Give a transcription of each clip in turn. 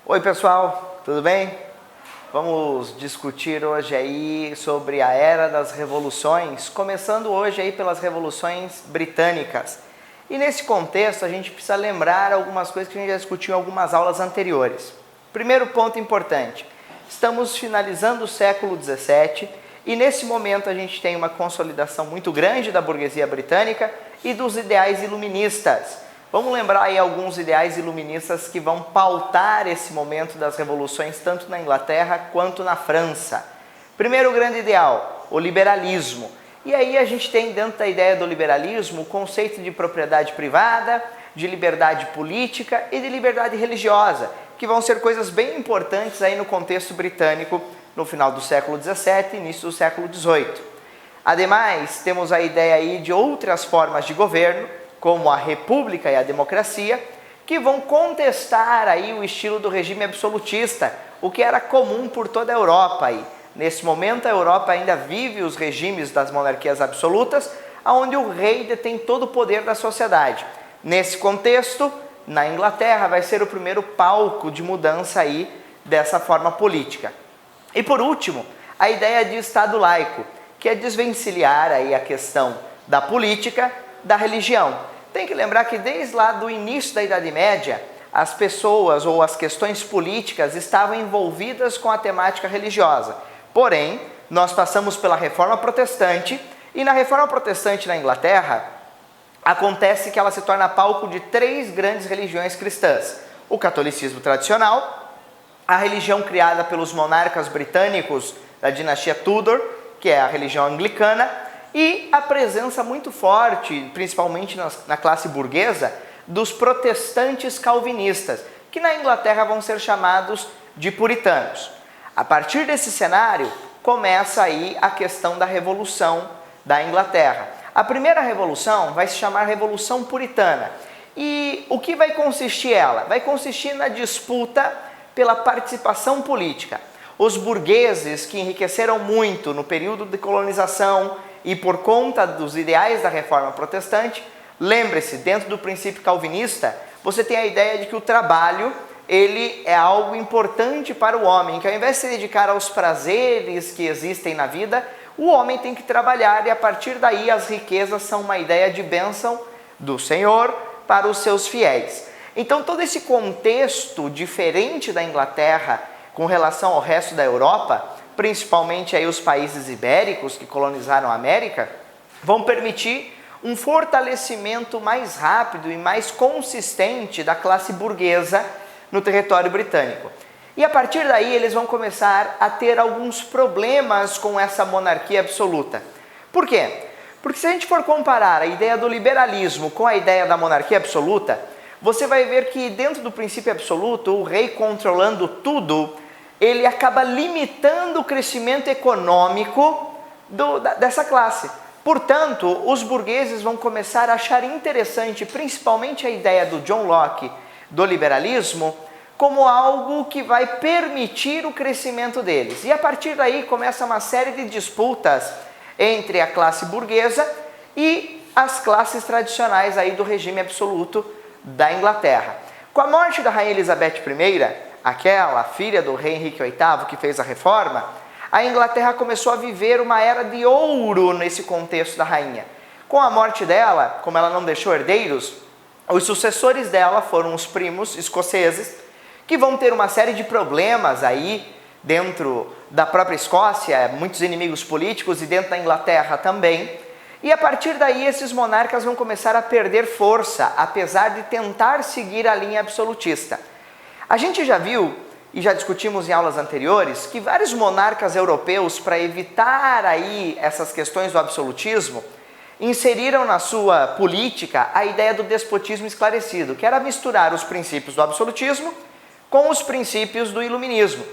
Oi pessoal, tudo bem? Vamos discutir hoje aí sobre a era das revoluções, começando hoje aí pelas revoluções britânicas. E nesse contexto a gente precisa lembrar algumas coisas que a gente já discutiu em algumas aulas anteriores. Primeiro ponto importante, estamos finalizando o século XVII e nesse momento a gente tem uma consolidação muito grande da burguesia britânica e dos ideais iluministas. Vamos lembrar aí alguns ideais iluministas que vão pautar esse momento das revoluções tanto na Inglaterra quanto na França. Primeiro grande ideal, o liberalismo. E aí a gente tem dentro da ideia do liberalismo o conceito de propriedade privada, de liberdade política e de liberdade religiosa, que vão ser coisas bem importantes aí no contexto britânico no final do século XVII e início do século XVIII. Ademais, temos a ideia aí de outras formas de governo, como a república e a democracia, que vão contestar aí o estilo do regime absolutista, o que era comum por toda a Europa. E nesse momento a Europa ainda vive os regimes das monarquias absolutas, onde o rei detém todo o poder da sociedade. Nesse contexto, na Inglaterra vai ser o primeiro palco de mudança aí dessa forma política. E por último, a ideia de Estado laico, que é desvencilhar aí a questão da política da religião. Tem que lembrar que desde lá do início da Idade Média, as pessoas ou as questões políticas estavam envolvidas com a temática religiosa. Porém, nós passamos pela Reforma Protestante e na Reforma Protestante na Inglaterra, acontece que ela se torna palco de três grandes religiões cristãs. O catolicismo tradicional, a religião criada pelos monarcas britânicos da dinastia Tudor, que é a religião anglicana, e a presença muito forte, principalmente na classe burguesa, dos protestantes calvinistas, que na Inglaterra vão ser chamados de puritanos. A partir desse cenário, começa aí a questão da Revolução da Inglaterra. A primeira revolução vai se chamar Revolução Puritana. E o que vai consistir ela? Vai consistir na disputa pela participação política. Os burgueses que enriqueceram muito no período de colonização e por conta dos ideais da Reforma Protestante, lembre-se, dentro do princípio calvinista, você tem a ideia de que o trabalho ele é algo importante para o homem, que ao invés de se dedicar aos prazeres que existem na vida, o homem tem que trabalhar e a partir daí as riquezas são uma ideia de bênção do Senhor para os seus fiéis. Então todo esse contexto diferente da Inglaterra com relação ao resto da Europa, principalmente aí os países ibéricos que colonizaram a América, vão permitir um fortalecimento mais rápido e mais consistente da classe burguesa no território britânico. E a partir daí eles vão começar a ter alguns problemas com essa monarquia absoluta. Por quê? Porque se a gente for comparar a ideia do liberalismo com a ideia da monarquia absoluta, você vai ver que dentro do princípio absoluto, o rei controlando tudo, ele acaba limitando o crescimento econômico dessa classe. Portanto, os burgueses vão começar a achar interessante, principalmente a ideia do John Locke, do liberalismo, como algo que vai permitir o crescimento deles. E a partir daí começa uma série de disputas entre a classe burguesa e as classes tradicionais aí do regime absoluto da Inglaterra. Com a morte da rainha Elizabeth I, aquela filha do rei Henrique VIII que fez a reforma, a Inglaterra começou a viver uma era de ouro nesse contexto da rainha. Com a morte dela, como ela não deixou herdeiros, os sucessores dela foram os primos escoceses, que vão ter uma série de problemas aí dentro da própria Escócia, muitos inimigos políticos e dentro da Inglaterra também. E a partir daí esses monarcas vão começar a perder força, apesar de tentar seguir a linha absolutista. A gente já viu, e já discutimos em aulas anteriores, que vários monarcas europeus, para evitar aí essas questões do absolutismo, inseriram na sua política a ideia do despotismo esclarecido, que era misturar os princípios do absolutismo com os princípios do iluminismo.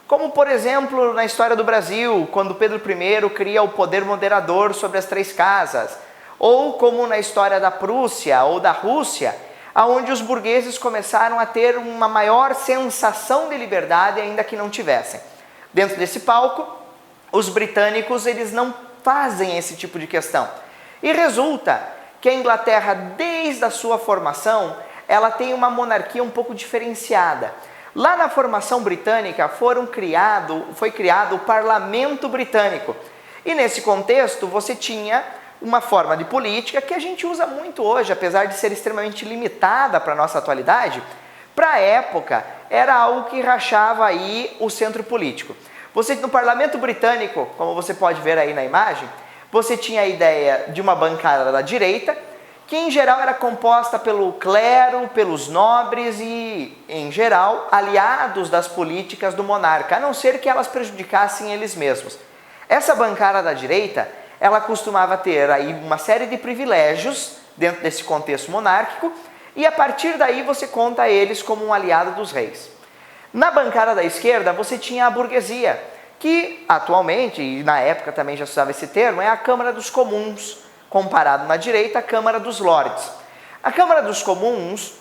Como, por exemplo, na história do Brasil, quando Pedro I cria o poder moderador sobre as três casas, ou como na história da Prússia ou da Rússia, onde os burgueses começaram a ter uma maior sensação de liberdade, ainda que não tivessem. Dentro desse palco, os britânicos eles não fazem esse tipo de questão. E resulta que a Inglaterra, desde a sua formação, ela tem uma monarquia um pouco diferenciada. Lá na formação britânica foi criado o Parlamento Britânico. E nesse contexto você tinha uma forma de política que a gente usa muito hoje, apesar de ser extremamente limitada para a nossa atualidade. Para a época era algo que rachava aí o centro político. Você no Parlamento Britânico, como você pode ver aí na imagem, você tinha a ideia de uma bancada da direita, que em geral era composta pelo clero, pelos nobres e, em geral, aliados das políticas do monarca, a não ser que elas prejudicassem eles mesmos. Essa bancada da direita, ela costumava ter aí uma série de privilégios dentro desse contexto monárquico e a partir daí você conta eles como um aliado dos reis. Na bancada da esquerda você tinha a burguesia, que atualmente, e na época também já se usava esse termo, é a Câmara dos Comuns, comparado na direita à Câmara dos Lords. A Câmara dos Comuns,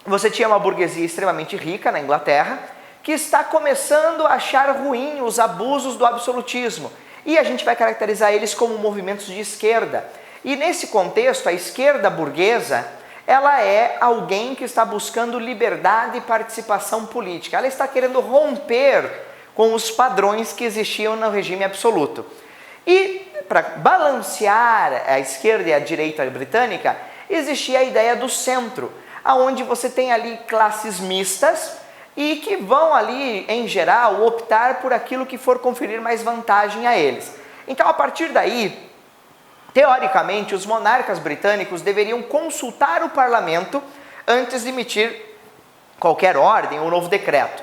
você tinha uma burguesia extremamente rica na Inglaterra, que está começando a achar ruim os abusos do absolutismo, e a gente vai caracterizar eles como movimentos de esquerda. E nesse contexto, a esquerda burguesa, ela é alguém que está buscando liberdade e participação política. Ela está querendo romper com os padrões que existiam no regime absoluto. E para balancear a esquerda e a direita britânica, existia a ideia do centro, onde você tem ali classes mistas e que vão ali, em geral, optar por aquilo que for conferir mais vantagem a eles. Então, a partir daí, teoricamente, os monarcas britânicos deveriam consultar o parlamento antes de emitir qualquer ordem ou novo decreto.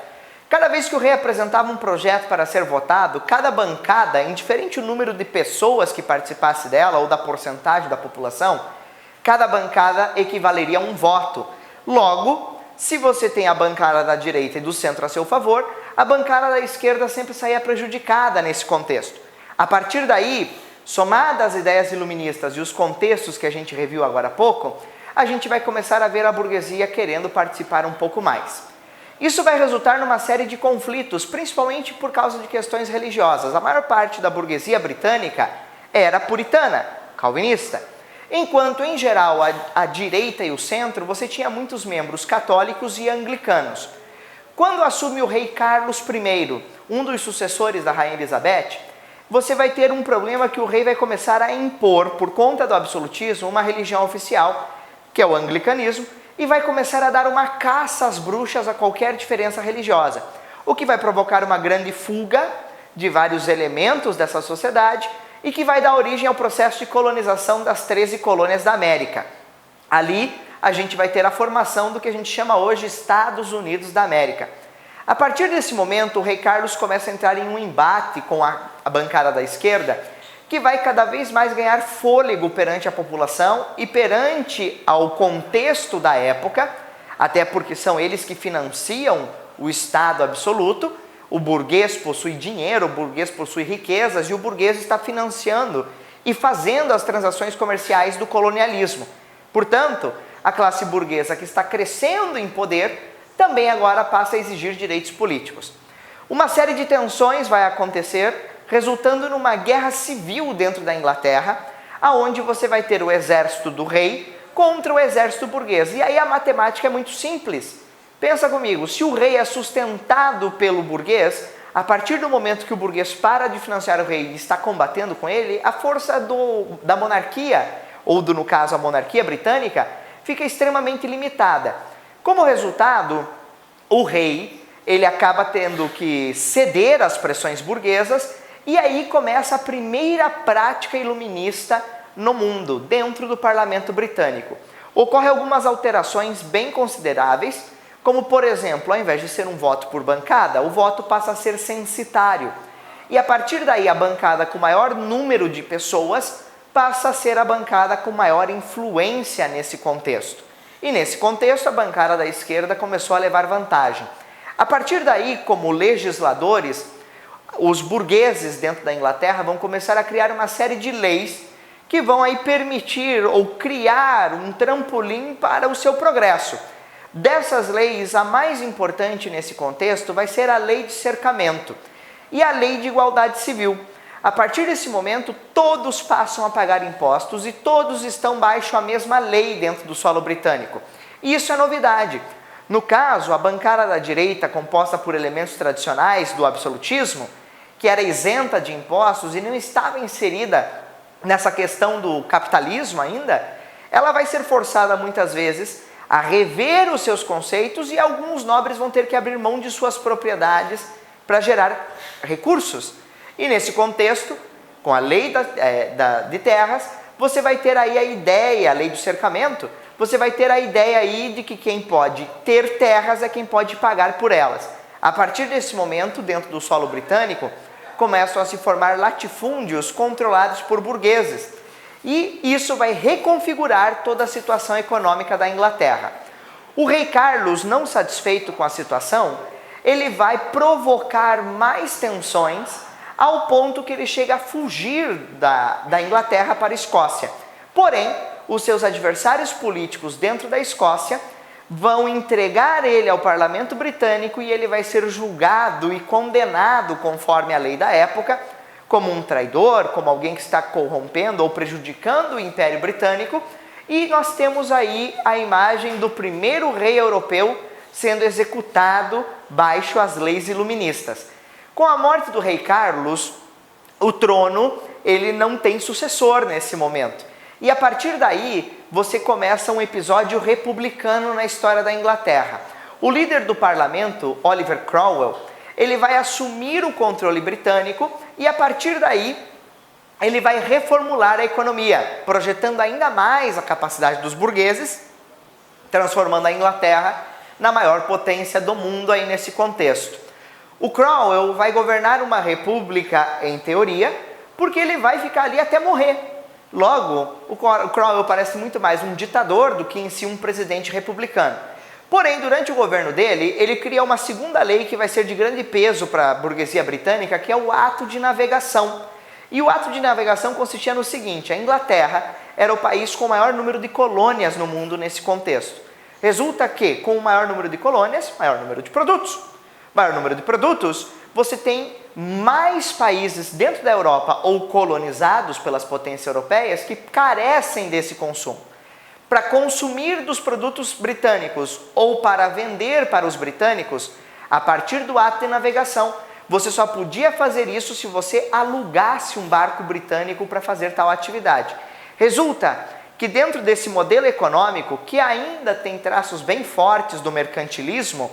Cada vez que o rei apresentava um projeto para ser votado, cada bancada, indiferente o número de pessoas que participasse dela ou da porcentagem da população, cada bancada equivaleria a um voto. Logo, se você tem a bancada da direita e do centro a seu favor, a bancada da esquerda sempre saía prejudicada nesse contexto. A partir daí, somadas as ideias iluministas e os contextos que a gente reviu agora há pouco, a gente vai começar a ver a burguesia querendo participar um pouco mais. Isso vai resultar numa série de conflitos, principalmente por causa de questões religiosas. A maior parte da burguesia britânica era puritana, calvinista, enquanto, em geral, a direita e o centro, você tinha muitos membros católicos e anglicanos. Quando assume o rei Carlos I, um dos sucessores da rainha Elizabeth, você vai ter um problema que o rei vai começar a impor, por conta do absolutismo, uma religião oficial, que é o anglicanismo, e vai começar a dar uma caça às bruxas a qualquer diferença religiosa, o que vai provocar uma grande fuga de vários elementos dessa sociedade e que vai dar origem ao processo de colonização das 13 colônias da América. Ali, a gente vai ter a formação do que a gente chama hoje Estados Unidos da América. A partir desse momento, o rei Carlos começa a entrar em um embate com a bancada da esquerda, que vai cada vez mais ganhar fôlego perante a população e perante ao contexto da época, até porque são eles que financiam o Estado absoluto. O burguês possui dinheiro, o burguês possui riquezas e o burguês está financiando e fazendo as transações comerciais do colonialismo. Portanto, a classe burguesa que está crescendo em poder também agora passa a exigir direitos políticos. Uma série de tensões vai acontecer, resultando numa guerra civil dentro da Inglaterra, aonde você vai ter o exército do rei contra o exército burguês. E aí a matemática é muito simples. Pensa comigo, se o rei é sustentado pelo burguês, a partir do momento que o burguês para de financiar o rei e está combatendo com ele, a força da monarquia, ou no caso a monarquia britânica, fica extremamente limitada. Como resultado, o rei ele acaba tendo que ceder às pressões burguesas. E aí começa a primeira prática iluminista no mundo, dentro do parlamento britânico. Ocorrem algumas alterações bem consideráveis, como por exemplo, ao invés de ser um voto por bancada, o voto passa a ser censitário. E a partir daí a bancada com maior número de pessoas passa a ser a bancada com maior influência nesse contexto. E nesse contexto a bancada da esquerda começou a levar vantagem. A partir daí, como legisladores, os burgueses dentro da Inglaterra vão começar a criar uma série de leis que vão aí permitir ou criar um trampolim para o seu progresso. Dessas leis, a mais importante nesse contexto vai ser a lei de cercamento e a lei de igualdade civil. A partir desse momento, todos passam a pagar impostos e todos estão baixo a mesma lei dentro do solo britânico. E isso é novidade. No caso, a bancada da direita, composta por elementos tradicionais do absolutismo, que era isenta de impostos e não estava inserida nessa questão do capitalismo ainda, ela vai ser forçada muitas vezes a rever os seus conceitos e alguns nobres vão ter que abrir mão de suas propriedades para gerar recursos. E nesse contexto, com a lei de terras, você vai ter aí a ideia, a lei do cercamento, você vai ter a ideia aí de que quem pode ter terras é quem pode pagar por elas. A partir desse momento, dentro do solo britânico, começam a se formar latifúndios controlados por burgueses. E isso vai reconfigurar toda a situação econômica da Inglaterra. O rei Carlos, não satisfeito com a situação, ele vai provocar mais tensões ao ponto que ele chega a fugir da Inglaterra para a Escócia. Porém, os seus adversários políticos dentro da Escócia vão entregar ele ao parlamento britânico e ele vai ser julgado e condenado conforme a lei da época, como um traidor, como alguém que está corrompendo ou prejudicando o Império Britânico. E nós temos aí a imagem do primeiro rei europeu sendo executado baixo as leis iluministas. Com a morte do rei Carlos, o trono ele não tem sucessor nesse momento. E a partir daí, você começa um episódio republicano na história da Inglaterra. O líder do parlamento, Oliver Cromwell, ele vai assumir o controle britânico e a partir daí, ele vai reformular a economia, projetando ainda mais a capacidade dos burgueses, transformando a Inglaterra na maior potência do mundo aí nesse contexto. O Cromwell vai governar uma república, em teoria, porque ele vai ficar ali até morrer. Logo, o Cromwell parece muito mais um ditador do que em si um presidente republicano. Porém, durante o governo dele, ele cria uma segunda lei que vai ser de grande peso para a burguesia britânica, que é o Ato de Navegação. E o Ato de Navegação consistia no seguinte: a Inglaterra era o país com o maior número de colônias no mundo nesse contexto. Resulta que, com o maior número de colônias, maior número de produtos. Maior número de produtos, você tem mais países dentro da Europa ou colonizados pelas potências europeias que carecem desse consumo. Para consumir dos produtos britânicos ou para vender para os britânicos, a partir do ato de navegação, você só podia fazer isso se você alugasse um barco britânico para fazer tal atividade. Resulta que dentro desse modelo econômico, que ainda tem traços bem fortes do mercantilismo,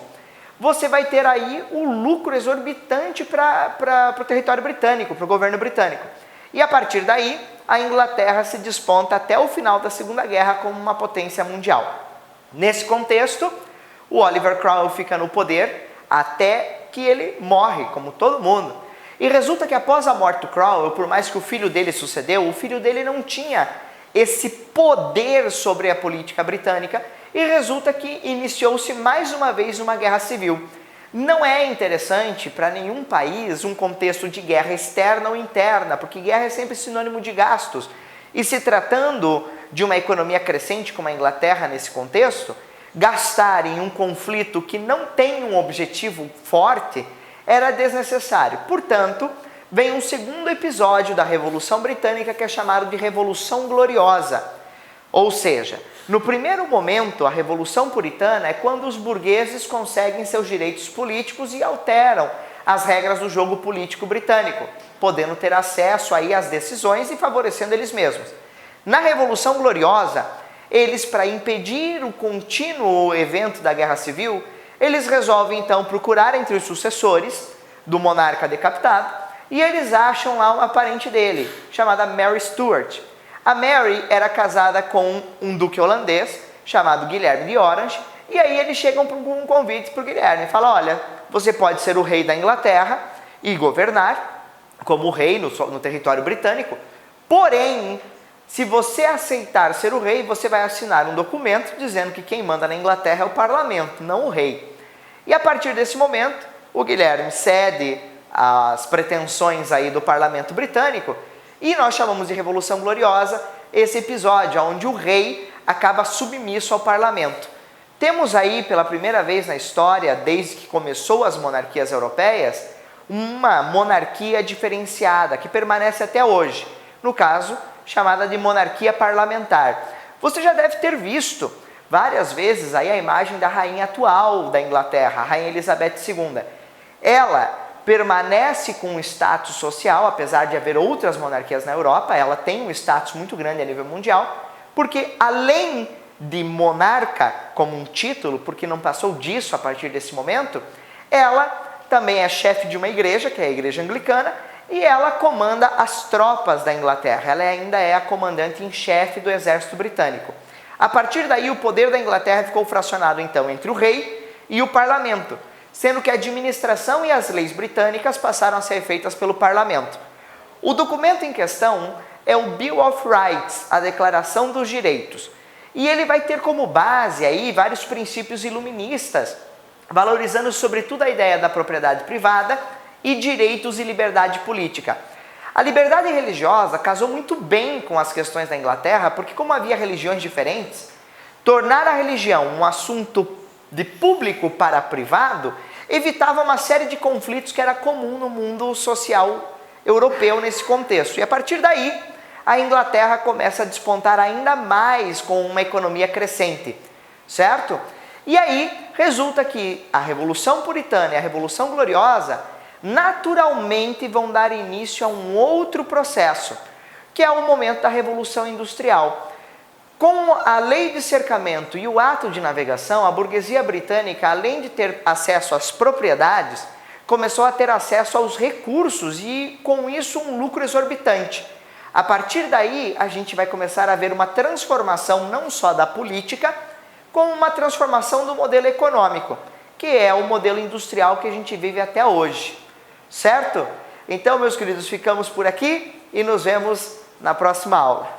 você vai ter aí um lucro exorbitante para o território britânico, para o governo britânico. E a partir daí, a Inglaterra se desponta até o final da Segunda Guerra como uma potência mundial. Nesse contexto, o Oliver Cromwell fica no poder até que ele morre, como todo mundo. E resulta que após a morte do Cromwell, por mais que o filho dele sucedeu, o filho dele não tinha esse poder sobre a política britânica, e resulta que iniciou-se mais uma vez uma guerra civil. Não é interessante para nenhum país um contexto de guerra externa ou interna, porque guerra é sempre sinônimo de gastos. E se tratando de uma economia crescente como a Inglaterra nesse contexto, gastar em um conflito que não tem um objetivo forte era desnecessário. Portanto, vem um segundo episódio da Revolução Britânica que é chamado de Revolução Gloriosa. Ou seja, no primeiro momento, a Revolução Puritana é quando os burgueses conseguem seus direitos políticos e alteram as regras do jogo político britânico, podendo ter acesso aí às decisões e favorecendo eles mesmos. Na Revolução Gloriosa, eles, para impedir o contínuo evento da Guerra Civil, eles resolvem então procurar entre os sucessores do monarca decapitado e eles acham lá uma parente dele, chamada Mary Stuart. A Mary era casada com um duque holandês chamado Guilherme de Orange, e aí eles chegam com um convite para o Guilherme, falam: olha, você pode ser o rei da Inglaterra e governar como rei no território britânico, porém, se você aceitar ser o rei, você vai assinar um documento dizendo que quem manda na Inglaterra é o parlamento, não o rei. E a partir desse momento, o Guilherme cede às pretensões aí do parlamento britânico, e nós chamamos de Revolução Gloriosa esse episódio, onde o rei acaba submisso ao parlamento. Temos aí, pela primeira vez na história, desde que começou as monarquias europeias, uma monarquia diferenciada, que permanece até hoje. No caso, chamada de monarquia parlamentar. Você já deve ter visto várias vezes aí a imagem da rainha atual da Inglaterra, a rainha Elizabeth II. Ela permanece com um status social, apesar de haver outras monarquias na Europa, ela tem um status muito grande a nível mundial, porque além de monarca como um título, porque não passou disso a partir desse momento, ela também é chefe de uma igreja, que é a igreja anglicana, e ela comanda as tropas da Inglaterra. Ela ainda é a comandante em chefe do exército britânico. A partir daí, o poder da Inglaterra ficou fracionado, então, entre o rei e o parlamento, sendo que a administração e as leis britânicas passaram a ser feitas pelo parlamento. O documento em questão é o Bill of Rights, a Declaração dos Direitos. E ele vai ter como base aí vários princípios iluministas, valorizando sobretudo a ideia da propriedade privada e direitos e liberdade política. A liberdade religiosa casou muito bem com as questões da Inglaterra, porque como havia religiões diferentes, tornar a religião um assunto de público para privado evitava uma série de conflitos que era comum no mundo social europeu nesse contexto. E a partir daí, a Inglaterra começa a despontar ainda mais com uma economia crescente, certo? E aí resulta que a Revolução Puritana e a Revolução Gloriosa naturalmente vão dar início a um outro processo, que é o momento da Revolução Industrial. Com a lei de cercamento e o ato de navegação, a burguesia britânica, além de ter acesso às propriedades, começou a ter acesso aos recursos e, com isso, um lucro exorbitante. A partir daí, a gente vai começar a ver uma transformação não só da política, como uma transformação do modelo econômico, que é o modelo industrial que a gente vive até hoje. Certo? Então, meus queridos, ficamos por aqui e nos vemos na próxima aula.